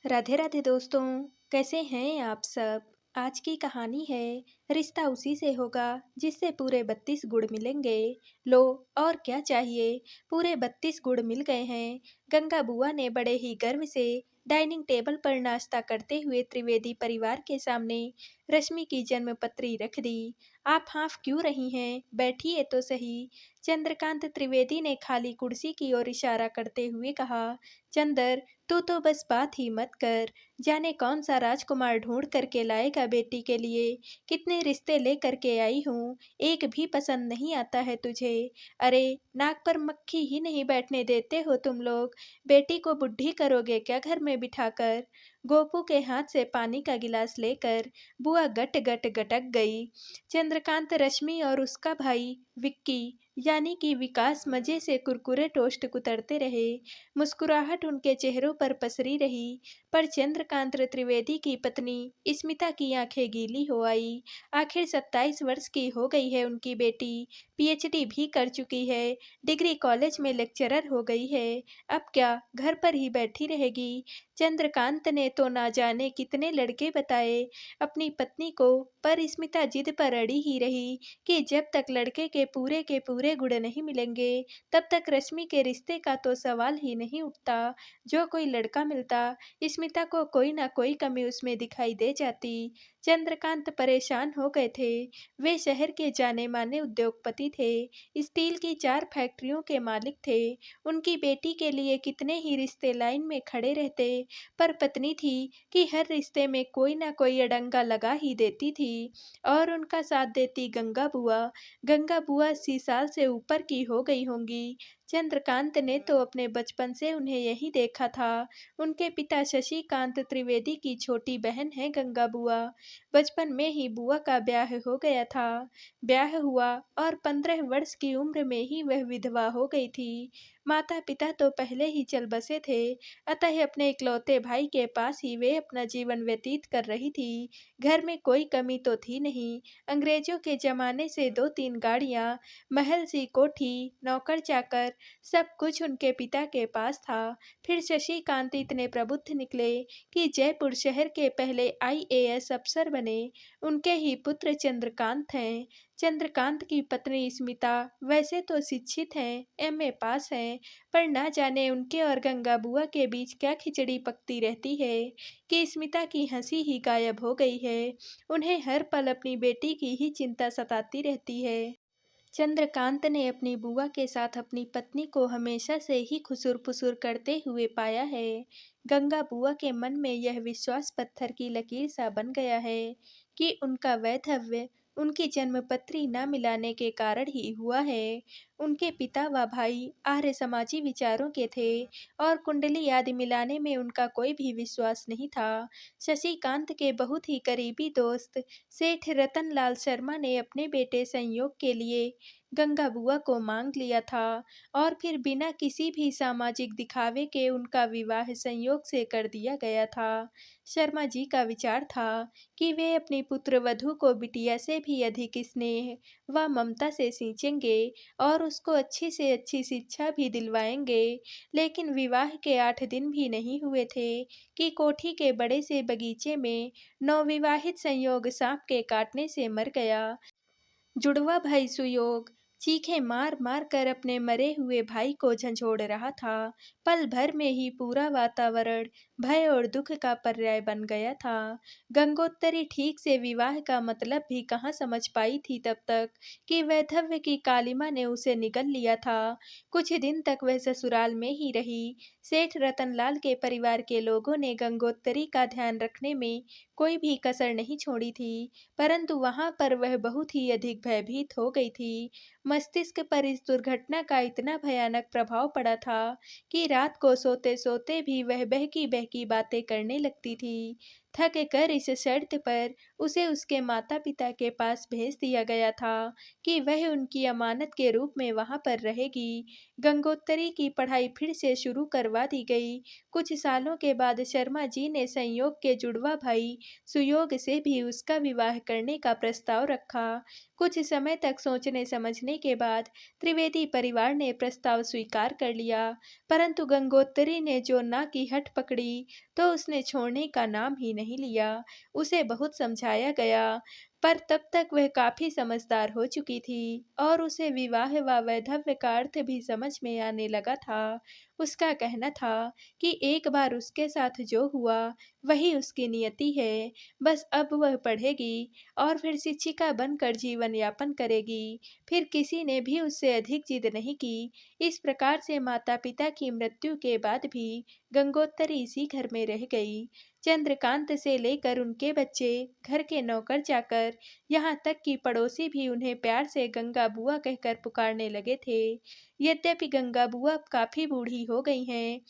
राधे राधे दोस्तों। कैसे हैं आप सब। आज की कहानी है रिश्ता उसी से होगा जिससे पूरे 32 गुण मिलेंगे। लो, और क्या चाहिए। पूरे 32 गुण मिल गए हैं। गंगा बुआ ने बड़े ही गर्व से डाइनिंग टेबल पर नाश्ता करते हुए त्रिवेदी परिवार के सामने रश्मि की जन्मपत्री रख दी। आप हाफ क्यों रही हैं, बैठिए तो सही। चंद्रकांत त्रिवेदी ने खाली कुर्सी की ओर इशारा करते हुए कहा। चंदर, तू तो बस बात ही मत कर। जाने कौन सा राजकुमार ढूंढ करके लाएगा बेटी के लिए। कितने रिश्ते ले करके आई हूँ, एक भी पसंद नहीं आता है तुझे। अरे, नाक पर मक्खी ही नहीं बैठने देते हो तुम लोग। बेटी को बुढ़ी करोगे क्या घर में बिठाकर। गोपू के हाथ से पानी का गिलास लेकर बुआ गट गट गटक गई। चंद्रकांत, रश्मि और उसका भाई विक्की यानी कि विकास मजे से कुरकुरे टोस्ट कुतरते रहे। मुस्कुराहट उनके चेहरों पर पसरी रही। पर चंद्रकांत त्रिवेदी की पत्नी स्मिता की आंखें गीली हो आई। आखिर 27 वर्ष की हो गई है उनकी बेटी। पीएचडी भी कर चुकी है। डिग्री कॉलेज में लेक्चरर हो गई है। अब क्या घर पर ही बैठी रहेगी। चंद्रकांत ने तो ना जाने कितने लड़के बताए अपनी पत्नी को, पर स्मिता जिद पर अड़ी ही रही कि जब तक लड़के के पूरे गुण नहीं मिलेंगे तब तक रश्मि के रिश्ते का तो सवाल ही नहीं उठता। जो कोई लड़का मिलता, स्मिता को कोई ना कोई कमी उसमें दिखाई दे जाती। चंद्रकांत परेशान हो गए थे। वे शहर के जाने माने उद्योगपति थे, स्टील की 4 फैक्ट्रियों के मालिक थे। उनकी बेटी के लिए कितने ही रिश्ते लाइन में खड़े रहते, पर पत्नी थी कि हर रिश्ते में कोई ना कोई अड़ंगा लगा ही देती थी। और उनका साथ देती गंगा बुआ। गंगा बुआ 80 साल से ऊपर की हो गई होंगी। चंद्रकांत ने तो अपने बचपन से उन्हें यही देखा था। उनके पिता शशिकांत त्रिवेदी की छोटी बहन है गंगा बुआ। बचपन में ही बुआ का ब्याह हो गया था। ब्याह हुआ और 15 वर्ष की उम्र में ही वह विधवा हो गई थी। माता पिता तो पहले ही चल बसे थे, अतः अपने इकलौते भाई के पास ही वे अपना जीवन व्यतीत कर रही थी। घर में कोई कमी तो थी नहीं। अंग्रेजों के जमाने से 2-3 गाड़ियां, महल सी कोठी, नौकर चाकर, सब कुछ उनके पिता के पास था। फिर शशिकांत इतने प्रबुद्ध निकले कि जयपुर शहर के पहले आईएएस अफसर बने। उनके ही पुत्र चंद्रकांत हैं। चंद्रकांत की पत्नी स्मिता वैसे तो शिक्षित हैं, एमए पास हैं, पर ना जाने उनके और गंगा बुआ के बीच क्या खिचड़ी पकती रहती है कि स्मिता की हंसी ही गायब हो गई है। उन्हें हर पल अपनी बेटी की ही चिंता सताती रहती है। चंद्रकांत ने अपनी बुआ के साथ अपनी पत्नी को हमेशा से ही खुसुर-फुसुर करते हुए पाया है। गंगा बुआ के मन में यह विश्वास पत्थर की लकीर सा बन गया है कि उनका वैधव्य उनकी जन्मपत्री न मिलाने के कारण ही हुआ है। उनके पिता व भाई आर्य समाजी विचारों के थे और कुंडली आदि मिलाने में उनका कोई भी विश्वास नहीं था। शशिकांत के बहुत ही करीबी दोस्त सेठ रतनलाल शर्मा ने अपने बेटे संयोग के लिए गंगा बुआ को मांग लिया था और फिर बिना किसी भी सामाजिक दिखावे के उनका विवाह संयोग से कर दिया गया था। शर्मा जी का विचार था कि वे अपनी पुत्र वधू को बिटिया से भी अधिक स्नेह व ममता से सींचेंगे और उसको अच्छी से अच्छी शिक्षा भी दिलवाएंगे। लेकिन विवाह के 8 दिन भी नहीं हुए थे कि कोठी के बड़े से बगीचे में नवविवाहित संयोग सांप के काटने से मर गया। जुड़वा भाई सुयोग चीखें मार मार कर अपने मरे हुए भाई को झंझोड़ रहा था। पल भर में ही पूरा वातावरण भय और दुख का पर्याय बन गया था। गंगोत्तरी ठीक से विवाह का मतलब भी कहाँ समझ पाई थी तब तक कि वैधव्य की कालिमा ने उसे निगल लिया था। कुछ दिन तक वह ससुराल में ही रही। सेठ रतनलाल के परिवार के लोगों ने गंगोत्तरी का ध्यान रखने में कोई भी कसर नहीं छोड़ी थी, परंतु वहां पर वह बहुत ही अधिक भयभीत हो गई थी। मस्तिष्क पर इस दुर्घटना का इतना भयानक प्रभाव पड़ा था कि रात को सोते सोते भी वह बहकी बहकी बातें करने लगती थी। थक कर इस शर्त पर उसे उसके माता पिता के पास भेज दिया गया था कि वह उनकी अमानत के रूप में वहां पर रहेगी। गंगोत्तरी की पढ़ाई फिर से शुरू करवा दी गई। कुछ सालों के बाद शर्मा जी ने संयोग के जुड़वा भाई सुयोग से भी उसका विवाह करने का प्रस्ताव रखा। कुछ समय तक सोचने समझने के बाद त्रिवेदी परिवार ने प्रस्ताव स्वीकार कर लिया, परंतु गंगोत्री ने जो ना की हट पकड़ी तो उसने छोड़ने का नाम ही नहीं लिया। उसे बहुत समझाया गया, पर तब तक वह काफी समझदार हो चुकी थी और उसे विवाह व वैधव्य का अर्थ भी समझ में आने लगा था। उसका कहना था कि एक बार उसके साथ जो हुआ वही उसकी नियति है। बस अब वह पढ़ेगी और फिर शिक्षिका बनकर जीवन यापन करेगी। फिर किसी ने भी उससे अधिक जिद नहीं की। इस प्रकार से माता-पिता की मृत्यु के बाद भी गंगोत्री इसी घर में रह गई। चंद्रकांत से लेकर उनके बच्चे, घर के नौकर चाकर, यहाँ तक कि पड़ोसी भी उन्हें प्यार से गंगा बुआ कहकर पुकारने लगे थे। यद्यपि गंगा बुआ अब काफी बूढ़ी हो गई हैं,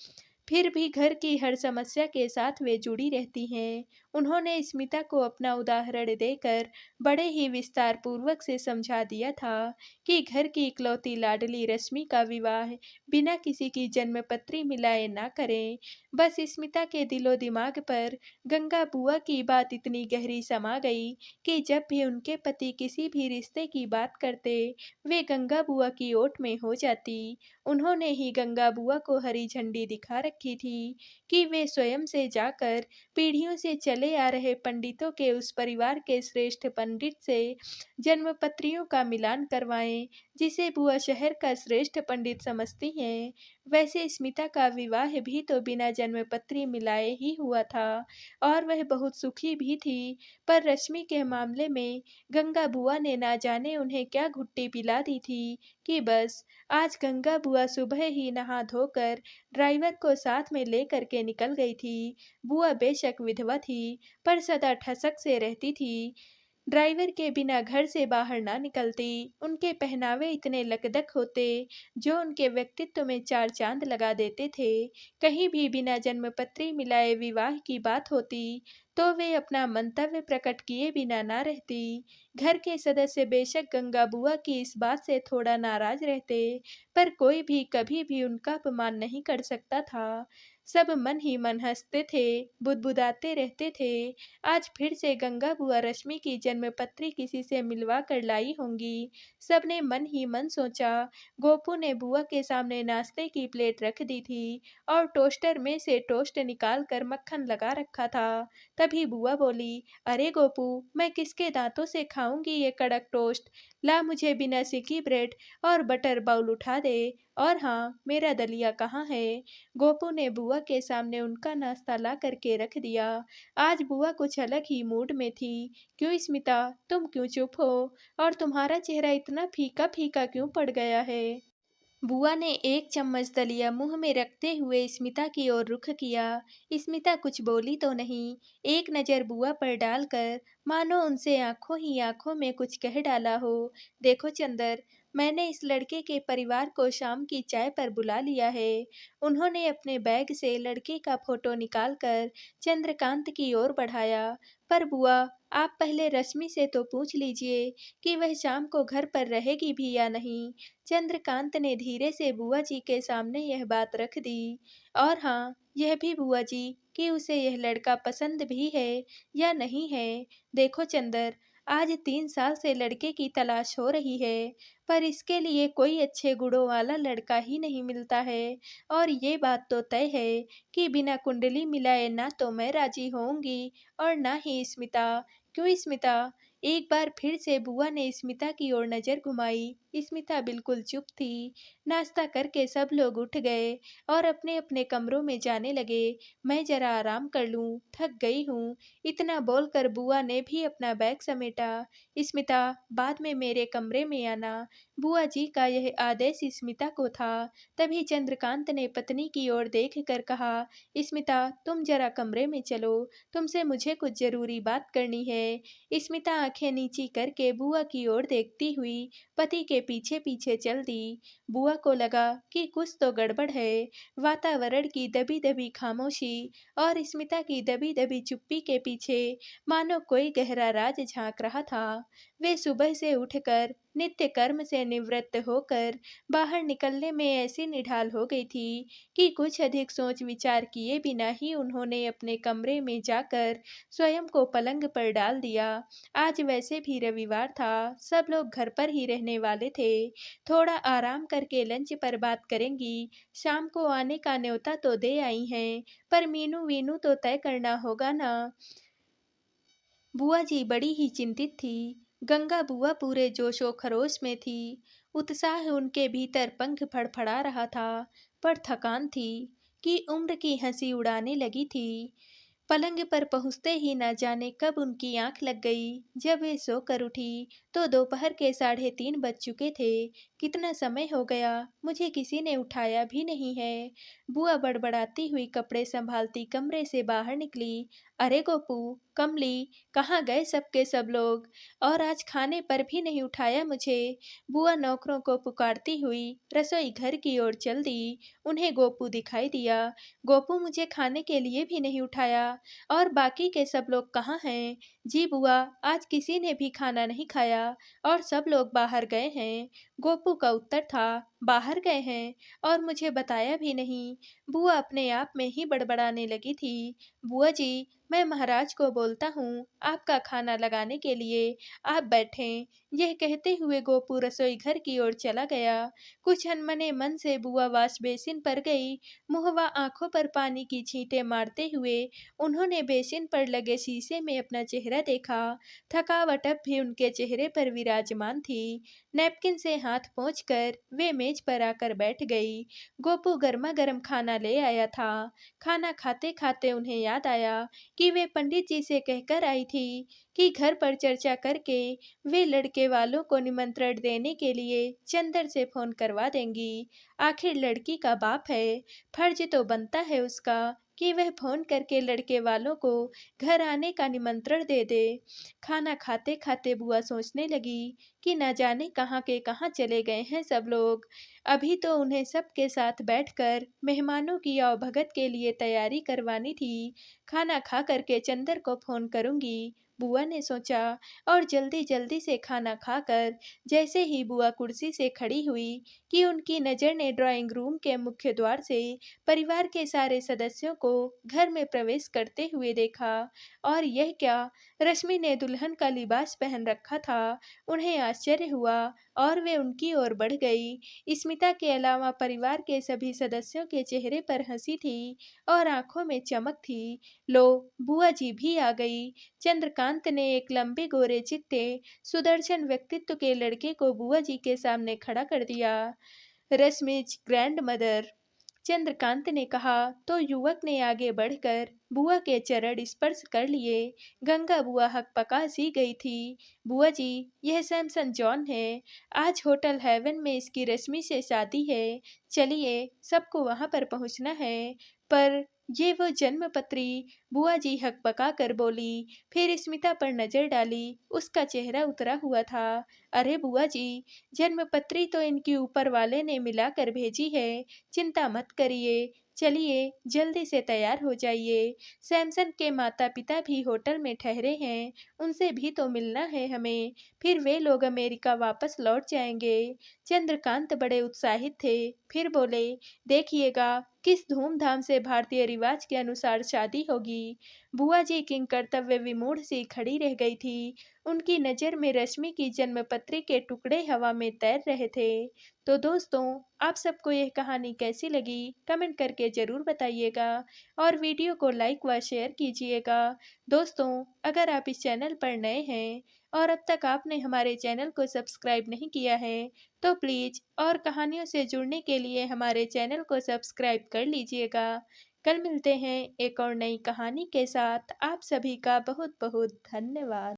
फिर भी घर की हर समस्या के साथ वे जुड़ी रहती हैं। उन्होंने स्मिता को अपना उदाहरण देकर बड़े ही विस्तार पूर्वक से समझा दिया था कि घर की इकलौती लाडली रश्मि का विवाह बिना किसी की जन्मपत्री मिलाए ना करें। बस स्मिता के दिलो दिमाग पर गंगा बुआ की बात इतनी गहरी समा गई कि जब भी उनके पति किसी भी रिश्ते की बात करते, वे गंगा बुआ की ओट में हो जाती। उन्होंने ही गंगा बुआ को हरी झंडी दिखा रखी थी कि वे स्वयं से जाकर पीढ़ियों से चले आ रहे पंडितों के उस परिवार के श्रेष्ठ पंडित से जन्मपत्रियों का मिलान करवाएं, जिसे बुआ शहर का श्रेष्ठ पंडित समझती हैं। वैसे स्मिता का विवाह भी तो बिना जन्मपत्री मिलाए ही हुआ था और वह बहुत सुखी भी थी, पर रश्मि के मामले में गंगा बुआ ने ना जाने उन्हें क्या घुट्टी पिला दी थी कि बस आज गंगा बुआ सुबह ही नहा धोकर ड्राइवर को साथ में लेकर के निकल गई थी। बुआ बेशक विधवा थी, पर सदा ठसक से रहती थी। ड्राइवर के बिना घर से बाहर ना निकलती। उनके पहनावे इतने लकदक होते जो उनके व्यक्तित्व में चार चांद लगा देते थे। कहीं भी बिना जन्मपत्री मिलाए विवाह की बात होती तो वे अपना मंतव्य प्रकट किए बिना ना रहती। घर के सदस्य बेशक गंगा बुआ की इस बात से थोड़ा नाराज रहते, पर कोई भी कभी भी उनका अपमान नहीं कर सकता था। सब मन ही मन हंसते थे, बुदबुदाते रहते थे। आज फिर से गंगा बुआ रश्मि की जन्मपत्री किसी से मिलवा कर लाई होंगी। सबने मन ही मन सोचा। गोपू ने बुआ के सामने नाश्ते की प्लेट रख दी थी और टोस्टर में से टोस्ट निकाल कर मक्खन लगा रखा था। तभी बुआ बोली, अरे गोपू, मैं किसके दांतों से खाऊंगी ये कड़क टोस्ट। ला मुझे बिना सिकी ब्रेड और बटर बाउल उठा दे। और हाँ, मेरा दलिया कहाँ है। गोपू ने बुआ के सामने उनका नाश्ता ला करके रख दिया। आज बुआ कुछ अलग ही मूड में थी। क्यों स्मिता, तुम क्यों चुप हो और तुम्हारा चेहरा इतना फीका फीका क्यों पड़ गया है। बुआ ने एक चम्मच दलिया मुंह में रखते हुए स्मिता की ओर रुख किया। स्मिता कुछ बोली तो नहीं, एक नज़र बुआ पर डालकर मानो उनसे आंखों ही आंखों में कुछ कह डाला हो। देखो चंदर, मैंने इस लड़के के परिवार को शाम की चाय पर बुला लिया है। उन्होंने अपने बैग से लड़के का फोटो निकालकर चंद्रकांत की ओर बढ़ाया। पर बुआ, आप पहले रश्मि से तो पूछ लीजिए कि वह शाम को घर पर रहेगी भी या नहीं। चंद्रकांत ने धीरे से बुआ जी के सामने यह बात रख दी। और हाँ, यह भी बुआ जी कि उसे यह लड़का पसंद भी है या नहीं है। देखो चंदर, आज 3 साल से लड़के की तलाश हो रही है, पर इसके लिए कोई अच्छे गुणों वाला लड़का ही नहीं मिलता है। और ये बात तो तय है कि बिना कुंडली मिलाए ना तो मैं राजी होऊंगी और ना ही स्मिता। क्यों स्मिता। एक बार फिर से बुआ ने स्मिता की ओर नजर घुमाई। स्मिता बिल्कुल चुप थी। नाश्ता करके सब लोग उठ गए और अपने अपने कमरों में जाने लगे। मैं जरा आराम कर लूं, थक गई हूँ। इतना बोलकर बुआ ने भी अपना बैग समेटा। स्मिता, बाद में मेरे कमरे में आना। बुआ जी का यह आदेश स्मिता को था। तभी चंद्रकांत ने पत्नी की ओर देख कर कहा, स्मिता, तुम जरा कमरे में चलो, तुमसे मुझे कुछ जरूरी बात करनी है। स्मिता आंखें नीची करके बुआ की ओर देखती हुई पति के पीछे पीछे चल दी। बुआ को लगा कि कुछ तो गड़बड़ है। वातावरण की दबी दबी खामोशी और स्मिता की दबी दबी चुप्पी के पीछे मानो कोई गहरा राज झांक रहा था। वे सुबह से उठकर नित्य कर्म से निवृत्त होकर बाहर निकलने में ऐसी निढाल हो गई थी कि कुछ अधिक सोच विचार किए बिना ही उन्होंने अपने कमरे में जाकर स्वयं को पलंग पर डाल दिया। आज वैसे भी रविवार था, सब लोग घर पर ही रहने वाले थे। थोड़ा आराम करके लंच पर बात करेंगी। शाम को आने का न्योता तो दे आई हैं, पर मीनू वीनू तो तय करना होगा ना। बुआ जी बड़ी ही चिंतित थी। गंगा बुआ पूरे जोशो खरोश में थी। उत्साह उनके भीतर पंख फड़फड़ा रहा था, पर थकान थी कि उम्र की हंसी उड़ाने लगी थी। पलंग पर पहुंचते ही न जाने कब उनकी आंख लग गई। जब वे सोकर उठी तो दोपहर के 3:30 बज चुके थे। कितना समय हो गया, मुझे किसी ने उठाया भी नहीं है। बुआ बड़बड़ाती हुई कपड़े संभालती कमरे से बाहर निकली। अरे गोपू, कमली, कहाँ गए सबके सब लोग? और आज खाने पर भी नहीं उठाया मुझे। बुआ नौकरों को पुकारती हुई रसोई घर की ओर चल दी। उन्हें गोपू दिखाई दिया। गोपू, मुझे खाने के लिए भी नहीं उठाया। और बाकी के सब लोग कहाँ हैं? जी बुआ, आज किसी ने भी खाना नहीं खाया और सब लोग बाहर गए हैं। गोपू का उत्तर था, बाहर गए हैं और मुझे बताया भी नहीं। बुआ अपने आप में ही बड़बड़ाने लगी थी। बुआ जी, मैं महाराज को बोलता हूँ आपका खाना लगाने के लिए, आप बैठें। यह कहते हुए गोपू रसोई घर की ओर चला गया। कुछ अनमने मन से बुआ वाश बेसिन पर गई। मुंह व आंखों पर पानी की छींटे मारते हुए उन्होंने बेसिन पर लगे शीशे में अपना चेहरा देखा। थकावट अब भी उनके चेहरे पर विराजमान थी। नैपकिन से हाथ पोंछकर वे मेज पर आकर बैठ गई। गोपू गर्मा गर्म खाना ले आया था। खाना खाते खाते उन्हें याद आया कि वे पंडित जी से कहकर आई थी कि घर पर चर्चा करके वे लड़के वालों को निमंत्रण देने के लिए चंदर से फोन करवा देंगी। आखिर लड़की का बाप है, फर्ज तो बनता है उसका कि वह फोन करके लड़के वालों को घर आने का निमंत्रण दे दे। खाना खाते खाते बुआ सोचने लगी कि न जाने कहाँ के कहाँ चले गए हैं सब लोग। अभी तो उन्हें सबके साथ बैठकर मेहमानों की आवभगत के लिए तैयारी करवानी थी। खाना खा करके चंदर को फोन करूंगी, बुआ ने सोचा, और जल्दी जल्दी से खाना खाकर जैसे ही बुआ कुर्सी से खड़ी हुई कि उनकी नज़र ने ड्राइंग रूम के मुख्य द्वार से परिवार के सारे सदस्यों को घर में प्रवेश करते हुए देखा। और यह क्या, रश्मि ने दुल्हन का लिबास पहन रखा था। उन्हें आश्चर्य हुआ और वे उनकी ओर बढ़ गई। स्मिता के अलावा परिवार के सभी सदस्यों के चेहरे पर हंसी थी और आंखों में चमक थी। लो, बुआ जी भी आ गई। चंद्रकांत ने एक लंबे गोरे चिट्टे सुदर्शन व्यक्तित्व के लड़के को बुआ जी के सामने खड़ा कर दिया। रश्मिज ग्रैंड मदर, चंद्रकांत ने कहा तो युवक ने आगे बढ़कर बुआ के चरण स्पर्श कर लिए। गंगा बुआ हकपका सी गई थी। बुआ जी, यह सैमसन जॉन है। आज होटल हेवन में इसकी रश्मि से शादी है। चलिए, सबको वहां पर पहुंचना है। पर ये वो जन्मपत्री, बुआ जी हकपका कर बोली। फिर स्मिता पर नजर डाली, उसका चेहरा उतरा हुआ था। अरे बुआ जी, जन्मपत्री तो इनकी ऊपर वाले ने मिलाकर भेजी है। चिंता मत करिए। चलिए, जल्दी से तैयार हो जाइए। सैमसन के माता पिता भी होटल में ठहरे हैं, उनसे भी तो मिलना है हमें। फिर वे लोग अमेरिका वापस लौट जाएंगे। चंद्रकांत बड़े उत्साहित थे। फिर बोले, देखिएगा किस धूमधाम से भारतीय रिवाज के अनुसार शादी होगी। बुआ जी किंग कर्तव्य विमूढ़ सी खड़ी रह गई थी। उनकी नज़र में रश्मि की जन्मपत्री के टुकड़े हवा में तैर रहे थे। तो दोस्तों, आप सबको यह कहानी कैसी लगी कमेंट करके ज़रूर बताइएगा और वीडियो को लाइक व शेयर कीजिएगा। दोस्तों, अगर आप इस चैनल पर नए हैं और अब तक आपने हमारे चैनल को सब्सक्राइब नहीं किया है तो प्लीज़ और कहानियों से जुड़ने के लिए हमारे चैनल को सब्सक्राइब कर लीजिएगा। कल मिलते हैं एक और नई कहानी के साथ। आप सभी का बहुत बहुत धन्यवाद।